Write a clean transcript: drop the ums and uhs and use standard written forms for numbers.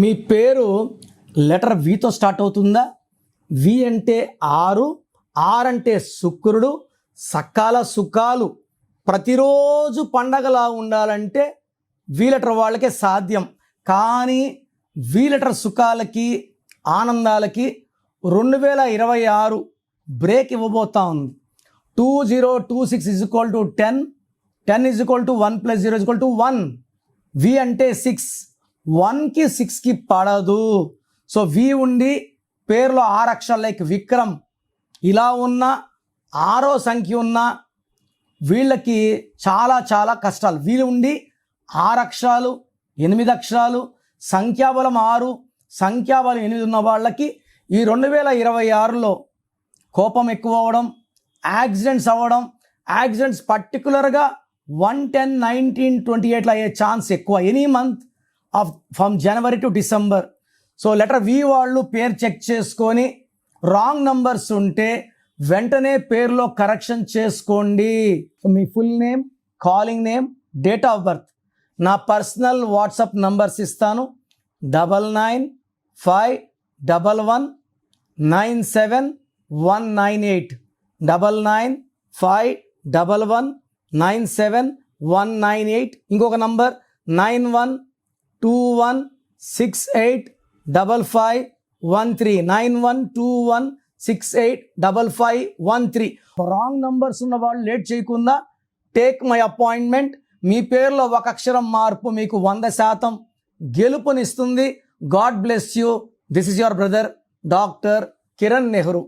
మీ పేరు letter వితో start అవుతుందా? వి అంటే ఆరు, ఆర్ అంటే శుక్రుడు, సకాల సుఖాలు ప్రతిరోజు పండగలా ఉండాలంటే వి లెటర్ వాళ్ళకే సాధ్యం. కానీ వి లెటర్ సుఖాలకి ఆనందాలకి 2026 బ్రేక్ ఇవ్వబోతా ఉంది. 2026 is equal to 10, 10 is equal to 1 + 0 is equal to 1. వి అంటే 6, 1కి 6కి పడదు. సో వి ఉండి పేరులో 6 అక్షరాలు లైక్ విక్రమ్ ఇలా ఉన్న 6వ సంఖ్య ఉన్న వీళ్ళకి చాలా చాలా కష్టాలు. వీళ్ళు ఉండి 6 అక్షరాలు 8 అక్షరాలు సంఖ్యాబలం 6 సంఖ్యాబలం 8 ఉన్న వాళ్ళకి ఈ 2026లో కోపం ఎక్కువ అవ్వడం, యాక్సిడెంట్స్ అవ్వడం, యాక్సిడెంట్స్ పర్టికులర్గా 1, 10, 19, 28 అయ్యే ఛాన్స్ ఎక్కువ any month of from January to December. So letter V వాళ్ళు పేరు చెక్ చేసుకొని రాంగ్ నంబర్స్ ఉంటే వెంటనే పేరులో కరెక్షన్ చేసుకోండి. మీ full name, calling name, date of birth, నా పర్సనల్ వాట్సాప్ నంబర్స్ ఇస్తాను. 9951197198 9951197198. ఇంకొక నంబర్ 9121685513 9121685513. రాంగ్ నంబర్స్ ఉన్న వాళ్ళు లేట్ చేయకుండా టేక్ మై అపాయింట్మెంట్. మీ పేరులో ఒక అక్షరం మార్పు మీకు 100% గెలుపునిస్తుంది. God bless you. This is your brother doctor Kiran Nehru.